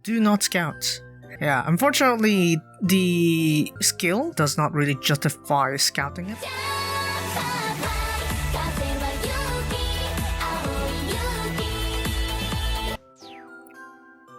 Do not scout. Yeah, unfortunately, the skill does not really justify scouting it.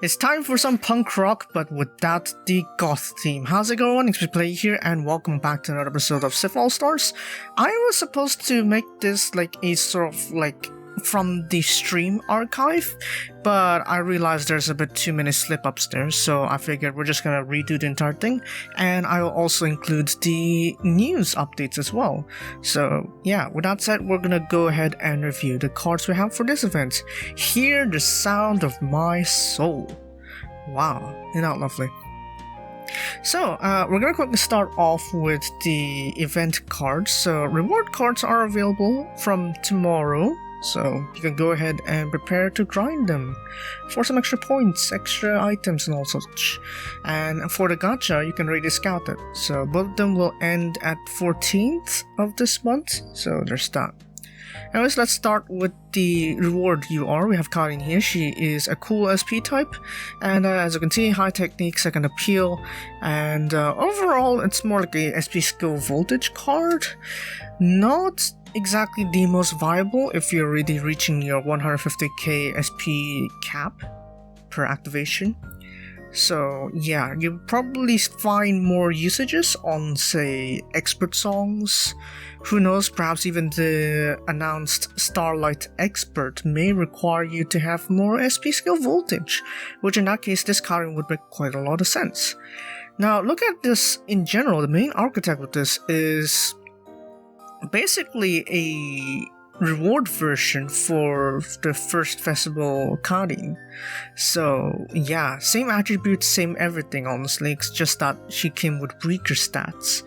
It's time for some punk rock, but without the goth theme. How's it going? XPPlayer here, and welcome back to another episode of SIF All-Stars. I was supposed to make this like a sort of like from the stream archive, but I realized there's a bit too many slip-ups there, so I figured we're just gonna redo the entire thing, and I will also include the news updates as well. So yeah, with that said, we're gonna go ahead and review the cards we have for this event. Hear the sound of my soul. Wow, isn't that lovely? So, we're gonna quickly start off with the event cards. So, reward cards are available from tomorrow, so you can go ahead and prepare to grind them for some extra points, extra items and all such. And for the gacha, you can already scout it. So, both of them will end at 14th of this month, so there's that. Anyways, let's start with the reward UR. We have Karin here. She is a cool SP type, and as you can see, high technique, second appeal, and overall it's more like a SP skill voltage card. Not exactly the most viable if you're already reaching your 150k SP cap per activation. So yeah, you'll probably find more usages on, say, expert songs. Who knows, perhaps even the announced Starlight Expert may require you to have more SP skill voltage, which in that case this card would make quite a lot of sense. Now look at this in general. The main architect with this is basically a reward version for the first festival Karin. So yeah, same attributes, same everything honestly, it's just that she came with weaker stats.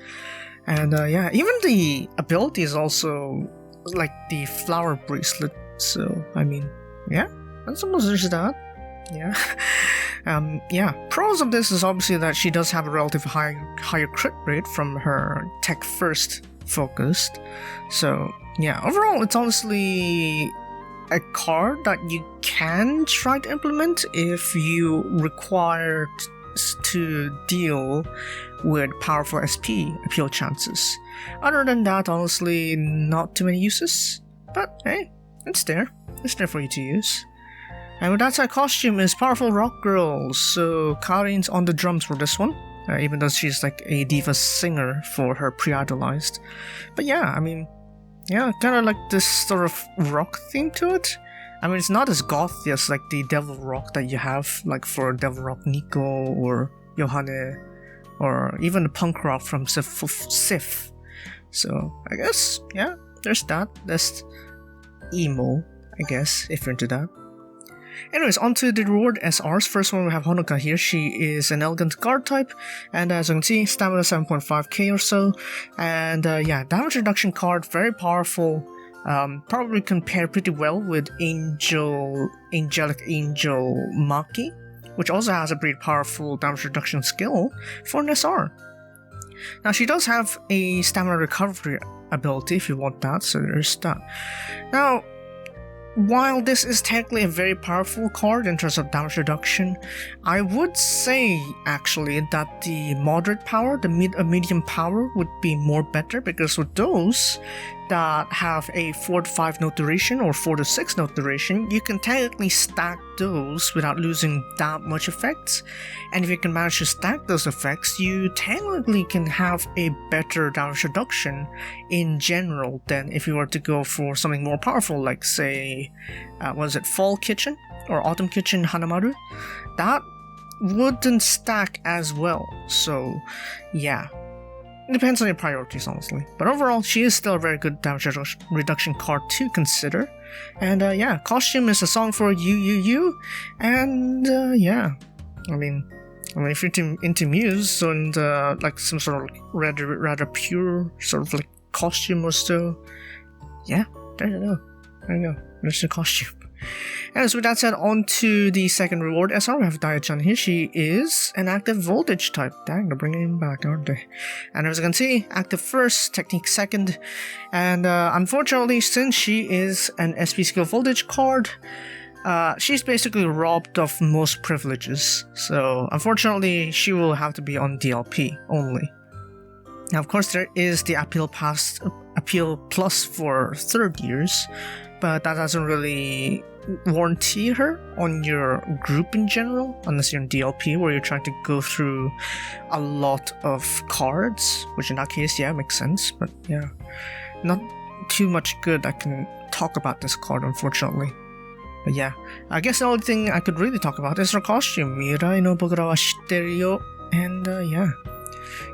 And yeah, even the ability is also like the flower bracelet, so I mean, yeah, I suppose there's that. Yeah. Yeah, pros of this is obviously that she does have a relatively higher crit rate from her tech first focused. So yeah, overall it's honestly a card that you can try to implement if you require to deal with powerful SP appeal chances. Other than that, honestly, not too many uses, but hey, it's there for you to use. And with that said, costume is Powerful Rock Girl, so Karin's on the drums for this one, even though she's like a diva singer for her pre-idolized. But yeah, I mean, yeah, kind of like this sort of rock theme to it. I mean, it's not as gothy as like the Devil Rock that you have, like for Devil Rock Nico or Yohane, or even the punk rock from SIF. So I guess, yeah, there's that. That's emo, I guess, if you're into that. Anyways, onto the reward SRs. First one, we have Honoka here. She is an elegant guard type, and as you can see, stamina 7.5k or so. And yeah, damage reduction card, very powerful. Probably compare pretty well with Angelic Angel Maki, which also has a pretty powerful damage reduction skill for an SR. Now she does have a stamina recovery ability if you want that, so there's that. Now, while this is technically a very powerful card in terms of damage reduction, I would say actually that the moderate power, the medium power would be more better, because with those that have a 4 to 5 note duration or 4 to 6 note duration, you can technically stack those without losing that much effects. And if you can manage to stack those effects, you technically can have a better damage reduction in general than if you were to go for something more powerful, like say, was it Fall Kitchen or Autumn Kitchen Hanamaru? That wouldn't stack as well. So yeah, it depends on your priorities, honestly. But overall, she is still a very good damage reduction card to consider. And yeah, costume is a song for you. And yeah, I mean, if you're into Muse and like some sort of rather pure sort of like costume or so, yeah, there you go. There's the costume. And so with that said, on to the second reward SR, we have Daya-chan here. She is an active voltage type. Dang, they're bringing him back, aren't they? And as you can see, active first, technique second. And unfortunately, since she is an SP skill voltage card, she's basically robbed of most privileges. So unfortunately, she will have to be on DLP only. Now, of course, there is the Appeal Plus for 3rd years, but that doesn't really warranty her on your group in general, unless you're in DLP, where you're trying to go through a lot of cards, which in that case, yeah, makes sense. But yeah, not too much good I can talk about this card, unfortunately. But yeah, I guess the only thing I could really talk about is her costume. Mirai no bokura wa shitteru yo. And yeah.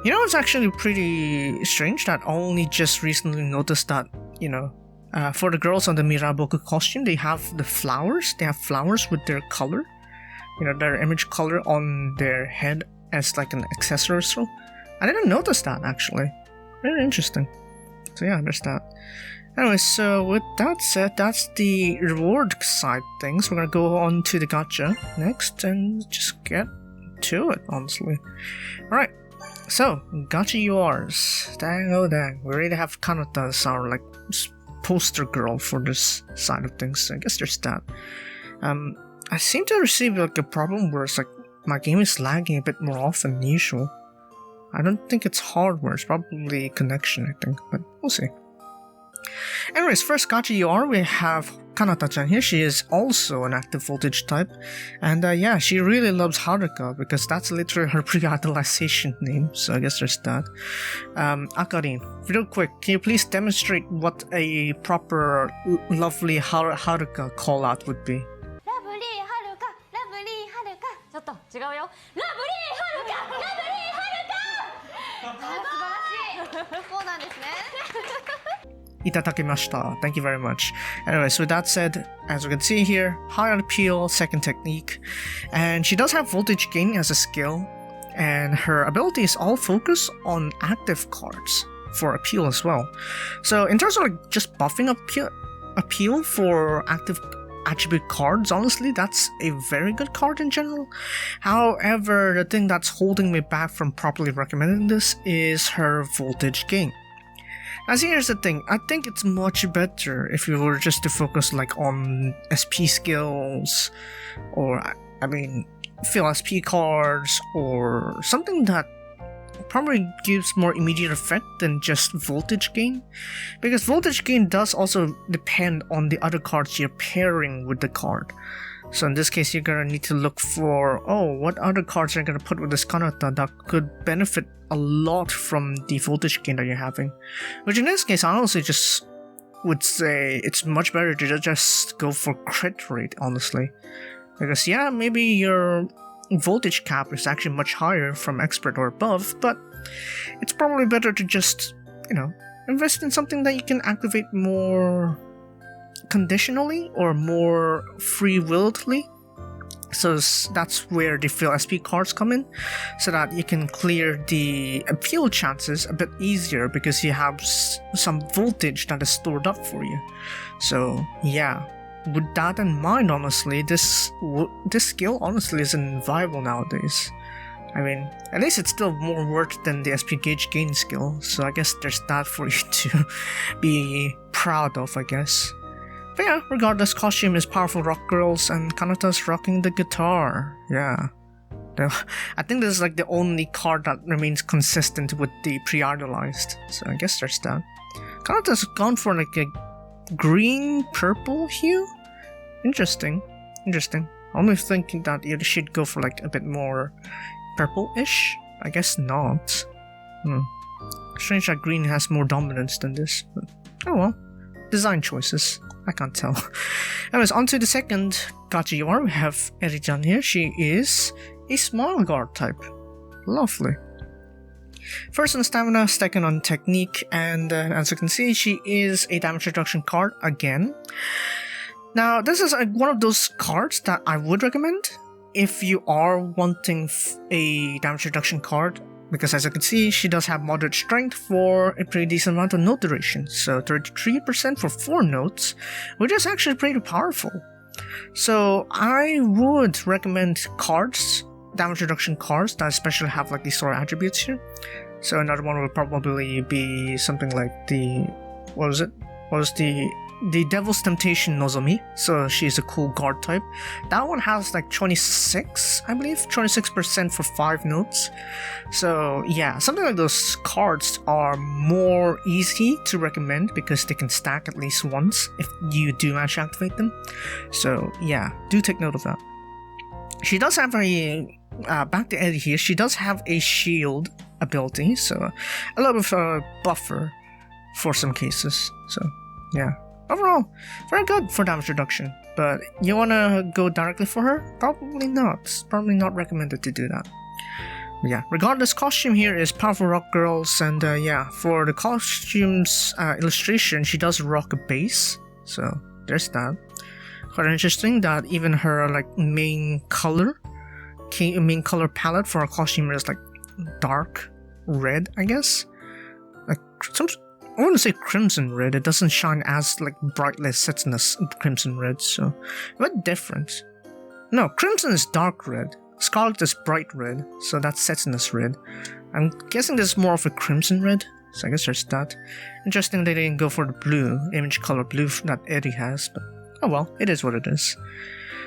You know, it's actually pretty strange that I only just recently noticed that, you know, for the girls on the Miraboku costume, they have the flowers. They have flowers with their color, you know, their image color on their head as like an accessory. So I didn't notice that actually. Very interesting. So yeah, there's that. Anyway, so with that said, that's the reward side things. We're gonna go on to the gacha next and just get to it, honestly. Alright, so gacha URs. Dang, oh dang. We already have Kanata as our like poster girl for this side of things. So I guess there's that. I seem to receive like a problem where it's like my game is lagging a bit more often than usual. I don't think it's hardware, it's probably connection, I think, but we'll see. Anyways, first gacha UR, we have Kanata-chan here. She is also an active voltage type, and yeah, she really loves Haruka because that's literally her pre-idolization name, so I guess there's that. Akarin, real quick, can you please demonstrate what a proper lovely Haruka call-out would be? Lovely Haruka, lovely Haruka. ちょっと違うよ。Lovely Haruka, lovely Haruka. 素晴らしい。そうなんですね。Itatakemashita. Thank you very much. Anyways, with that said, as we can see here, high on appeal, second technique, and she does have voltage gain as a skill, and her ability is all focused on active cards for appeal as well. So in terms of like just buffing appeal for active attribute cards, honestly, that's a very good card in general. However, the thing that's holding me back from properly recommending this is her voltage gain. As here's the thing, I think it's much better if you were just to focus like on SP skills, or I mean, fill SP cards, or something that probably gives more immediate effect than just voltage gain, because voltage gain does also depend on the other cards you're pairing with the card. So in this case, you're gonna need to look for, oh, what other cards are you gonna put with this Kanata that could benefit a lot from the voltage gain that you're having. Which in this case, I honestly just would say it's much better to just go for crit rate, honestly. Because yeah, maybe your voltage cap is actually much higher from expert or above, but it's probably better to just, you know, invest in something that you can activate more conditionally or more free-willedly. So that's where the fill SP cards come in, so that you can clear the appeal chances a bit easier because you have some voltage that is stored up for you. So yeah, with that in mind, honestly, this skill honestly isn't viable nowadays. I mean, at least it's still more worth than the SP gauge gain skill, so I guess there's that for you to be proud of, I guess. But yeah, regardless, costume is powerful rock girls, and Kanata's rocking the guitar. Yeah. I think this is like the only card that remains consistent with the pre-idolized, so I guess there's that. Kanata's gone for like a green-purple hue? Interesting. I'm thinking that you should go for like a bit more purple-ish? I guess not. Strange that green has more dominance than this, but oh well. Design choices. I can't tell. Anyways, on to the second gacha UR. We have Eri-chan here. She is a small guard type. Lovely. First on stamina, second on technique, and as you can see, she is a damage reduction card again. Now, this is one of those cards that I would recommend if you are wanting a damage reduction card, because as you can see, she does have moderate strength for a pretty decent amount of note duration, so 33% for 4 notes, which is actually pretty powerful. So I would recommend cards, damage reduction cards, that especially have like these sort of attributes here. So another one would probably be something like the, what was the the Devil's Temptation Nozomi, so she's a cool guard type. That one has like 26, I believe, 26% for 5 notes. So yeah, something like those cards are more easy to recommend because they can stack at least once if you do manage to activate them. So yeah, do take note of that. She does have a, back to Eddie here, she does have a shield ability, so a little bit of a buffer for some cases. So yeah, overall, very good for damage reduction. But you wanna go directly for her? Probably not. Probably not recommended to do that. But yeah, regardless, costume here is Powerful Rock Girls, and yeah, for the costume's illustration, she does rock a bass. So there's that. Quite interesting that even her like main color palette for her costume is like dark red, I guess. Like some, I want to say crimson red. It doesn't shine as like brightly as Setsuna's crimson red, so a bit different. No, crimson is dark red. Scarlet is bright red, so that's Setsuna's red. I'm guessing this is more of a crimson red, so I guess there's that. Interesting they didn't go for the blue, image color blue that Eddie has, but oh well, it is what it is.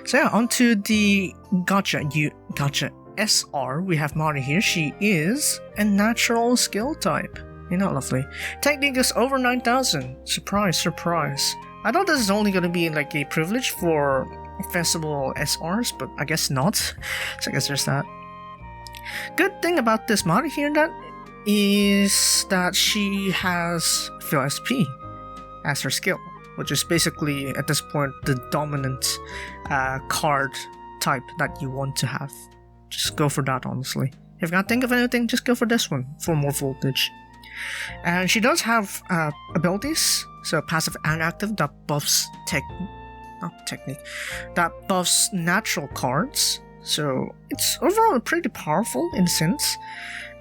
So yeah, onto the Gacha SR. We have Mari here. She is a natural skill type. You know, lovely. Technique is over 9,000. Surprise, surprise. I thought this is only going to be like a privilege for festival SRs, but I guess not. So I guess there's that. Good thing about this Mari here is that she has Fill SP as her skill, which is basically at this point the dominant card type that you want to have. Just go for that, honestly. If you can't think of anything, just go for this one for more voltage. And she does have abilities, so passive and active, that buffs that buffs natural cards. So it's overall pretty powerful in a sense,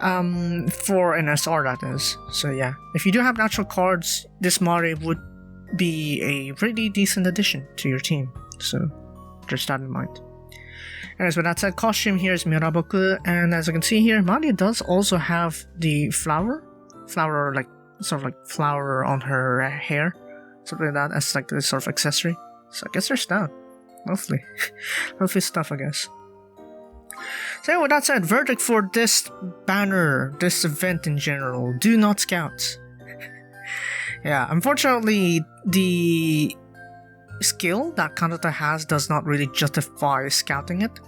for an SR that is. So yeah, if you do have natural cards, this Mari would be a pretty decent addition to your team. So just that in mind. Anyways, with that said, costume here is Miraboku, and as you can see here, Mari does also have the flower like sort of like flower on her hair, something like that, as like this sort of accessory. So I guess there's that. Lovely. Lovely stuff, I guess. So with that said, verdict for this banner, this event in general: do not scout. Yeah, unfortunately, the skill that Kanata has does not really justify scouting it.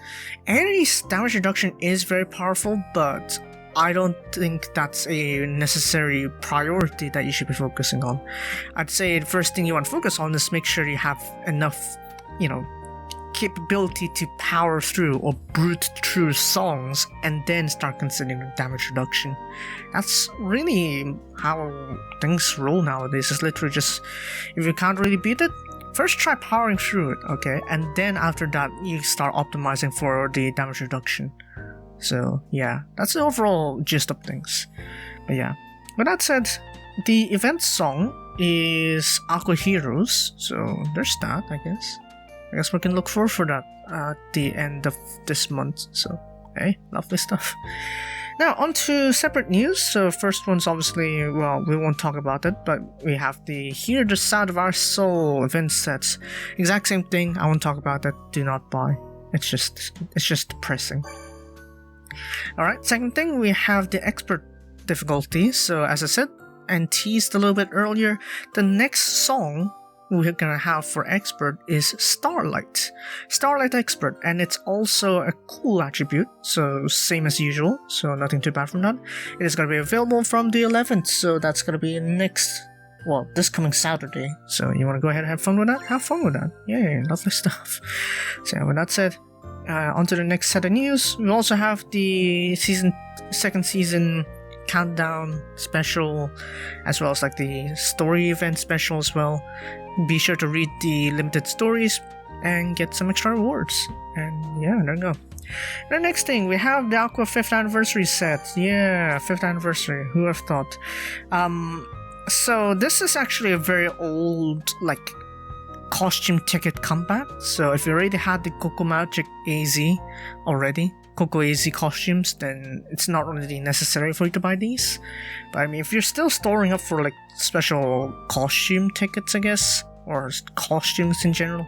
Enemies' damage reduction is very powerful, but I don't think that's a necessary priority that you should be focusing on. I'd say the first thing you want to focus on is make sure you have enough, capability to power through or brute through songs, and then start considering damage reduction. That's really how things roll nowadays. It's literally just, if you can't really beat it, first try powering through it, okay? And then after that, you start optimizing for the damage reduction. So yeah, that's the overall gist of things. But yeah, with that said, the event song is Aqua Heroes, so there's that, I guess. I guess we can look forward for that at the end of this month. So, hey, lovely stuff. Now, on to separate news. So, first one's obviously, well, we won't talk about it, but we have the Hear the Sound of Our Soul event sets. Exact same thing. I won't talk about that. Do not buy. It's just depressing. Alright, second thing, we have the expert difficulty. So, as I said and teased a little bit earlier, the next song we're gonna have for expert is Starlight Expert, and it's also a cool attribute, so same as usual, so nothing too bad from that. It is gonna be available from the 11th, so that's gonna be this coming Saturday. So you want to go ahead and have fun with that? Have fun with that. Yeah, lovely stuff. So with that said, on to the next set of news. We also have the second season countdown special, as well as like the story event special as well. Be sure to read the limited stories and get some extra rewards. And yeah, there you go. The next thing, we have the Aqua 5th anniversary set. Yeah, 5th anniversary. Who would have thought? So this is actually a very old, like, costume ticket comeback. So if you already had the Coco Magic AZ already, Coco AZ costumes, then it's not really necessary for you to buy these. But I mean, if you're still storing up for like special costume tickets, I guess, or costumes in general,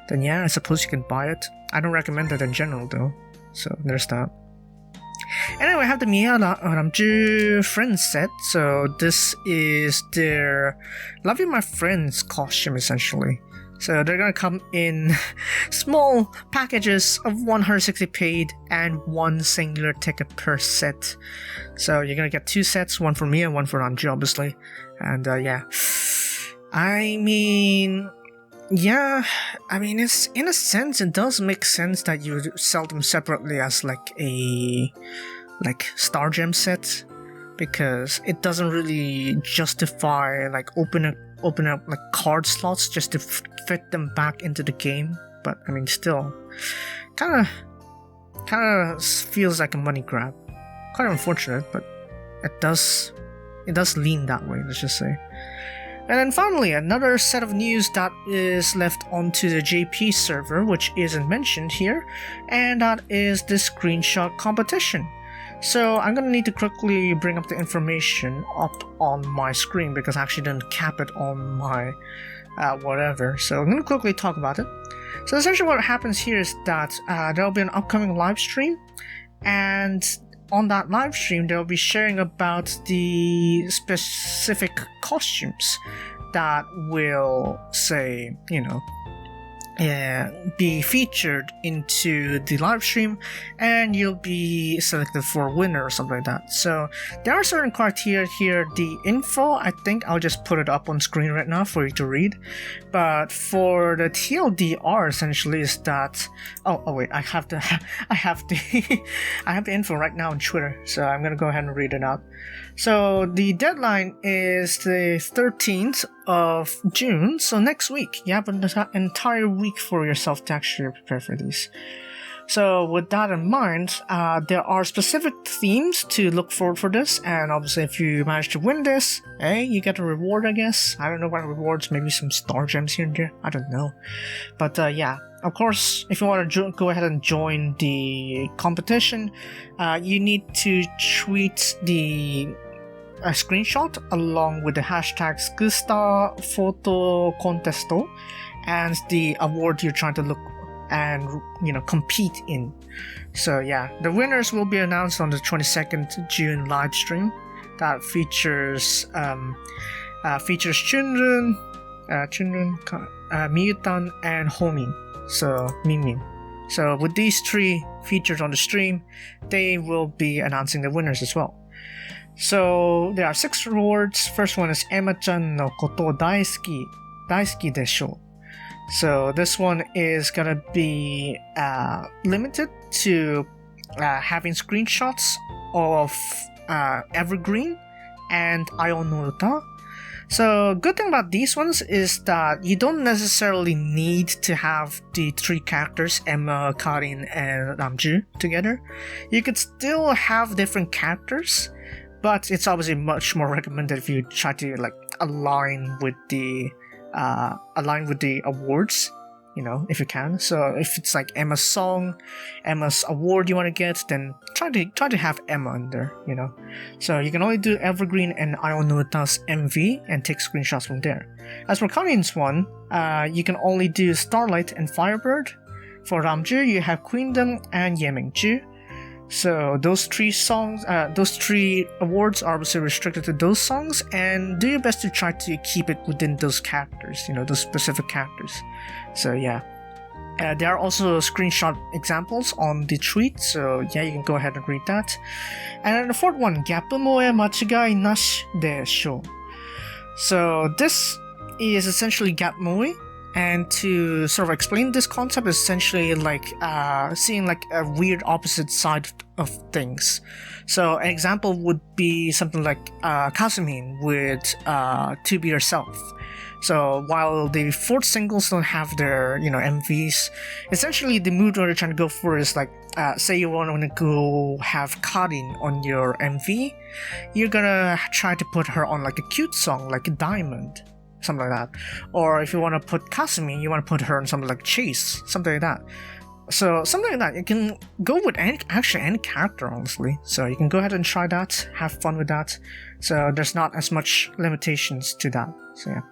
then yeah, I suppose you can buy it. I don't recommend it in general though, so there's that. Anyway, I have the Miyara Ramju Friends set, so this is their Love You My Friends costume essentially. So they're gonna come in small packages of 160 paid and 1 singular ticket per set. So you're gonna get 2 sets, one for me and one for Ramju obviously. And yeah. I mean, it's in a sense it does make sense that you would sell them separately as like a Star Gem set, because it doesn't really justify like open up like card slots just to fit them back into the game. But I mean, still, kind of feels like a money grab. Quite unfortunate, but it does lean that way. Let's just say. And then finally, another set of news that is left onto the JP server, which isn't mentioned here, and that is the screenshot competition. So I'm gonna need to quickly bring up the information up on my screen because I actually didn't cap it on my whatever. So I'm gonna quickly talk about it. So essentially what happens here is that there'll be an upcoming live stream, and on that live stream they'll be sharing about the specific costumes that will say, be featured into the live stream, and you'll be selected for a winner or something like that. So there are certain criteria here. The info, I think I'll just put it up on screen right now for you to read. But for the TLDR, essentially is that oh wait, I have the I have the info right now on Twitter, so I'm gonna go ahead and read it out. So the deadline is the 13th of June, so next week. You have an entire week for yourself to actually prepare for these. So with that in mind, there are specific themes to look forward for this, and obviously if you manage to win this, hey, you get a reward, I guess. I don't know what rewards, maybe some star gems here and there, I don't know. But yeah, of course, if you want to go ahead and join the competition, you need to tweet a screenshot along with the hashtag Skusta Photo Contesto and the award you're trying to look and compete in. So yeah, the winners will be announced on the 22nd June live stream that features Chunrun, Miyutan, and Homin. So Minmin. So with these 3 featured on the stream, they will be announcing the winners as well. So there are 6 rewards. First one is Emma-chan no koto daisuki desho. So this one is gonna be limited to having screenshots of Evergreen and Ion no Uta. So good thing about these ones is that you don't necessarily need to have the 3 characters, Emma, Karin, and Ramju together. You could still have different characters, but it's obviously much more recommended if you try to align with the awards, if you can. So if it's like Emma's song, Emma's award you want to get, then try to have Emma in there, So you can only do Evergreen and Ion no Uta's MV and take screenshots from there. As for Karin's one, you can only do Starlight and Firebird. For Ramju, you have Queendom and Yemingju. So those 3 songs, those 3 awards are obviously restricted to those songs, and do your best to try to keep it within those characters, those specific characters. So yeah, there are also screenshot examples on the tweet, so yeah, you can go ahead and read that. And then the 4th one, Gyapu moe machigai nashi desho. So this is essentially gap moe. And to sort of explain this concept, is essentially seeing a weird opposite side of things. So an example would be something like Kazumin with To Be Yourself. So while the 4th singles don't have their MVs, essentially the mood they're trying to go for is say you want to go have Karin on your MV, you're gonna try to put her on a cute song like Diamond. Something like that. Or if you want to put Kasumi, you want to put her on something like Chase, something like that. So something like that. You can go with any character, honestly. So you can go ahead and try that, have fun with that. So there's not as much limitations to that. So yeah.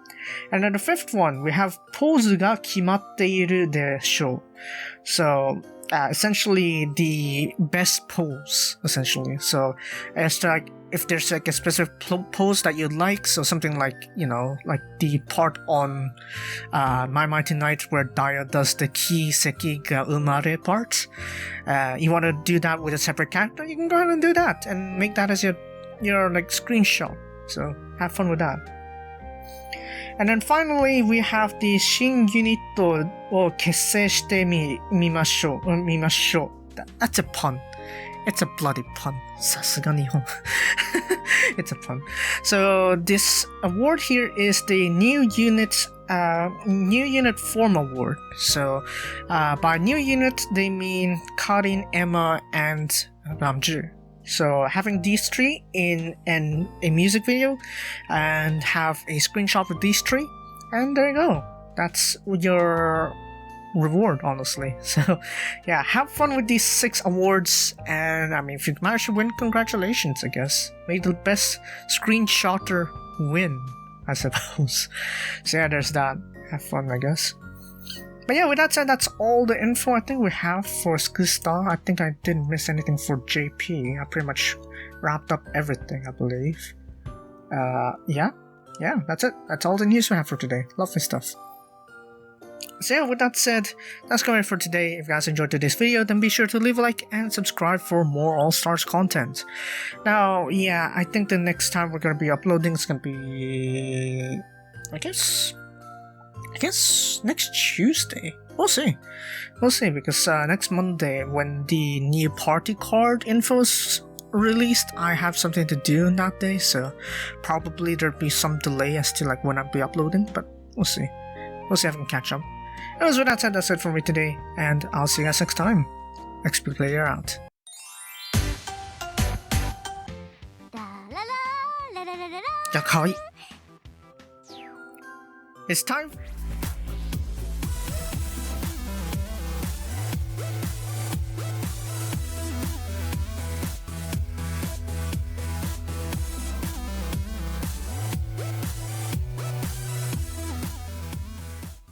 And then the fifth one, we have ポーズが決まっているでしょう. So essentially the best pose, essentially. So as to like if there's like a specific pose that you like, so something like, you know, like the part on My Mighty Knight where Daya does the ki seki ga umare part, you want to do that with a separate character, you can go ahead and do that and make that as your like screenshot. So have fun with that. And then finally, we have the 新ユニットを結成してみましょう。That's a pun. It's a bloody pun. さすが日本. It's a pun. So this award here is the New Unit Form Award. So by New Unit, they mean Karin, Emma, and Ramju. So having these three in a music video and have a screenshot with these three, and there you go. That's your reward, honestly. So yeah, have fun with these 6 awards, and I mean, if you manage to win, congratulations, I guess. May the best screenshotter win, I suppose. So yeah, there's that. Have fun, I guess. But yeah, with that said, that's all the info I think we have for Skusta. I think I didn't miss anything for JP. I pretty much wrapped up everything, I believe. Yeah, that's it. That's all the news we have for today. Lovely stuff. So yeah, with that said, that's going for today. If you guys enjoyed today's video, then be sure to leave a like and subscribe for more All-Stars content. Now, yeah, I think the next time we're going to be uploading is going to be... I guess next Tuesday. We'll see because next Monday when the new party card info is released, I have something to do on that day, so probably there'll be some delay as to like when I'll be uploading, but we'll see if I can catch up. Anyways, with that said, that's it for me today, and I'll see you guys next time. XPPlayer out. Yeah, Kai. It's time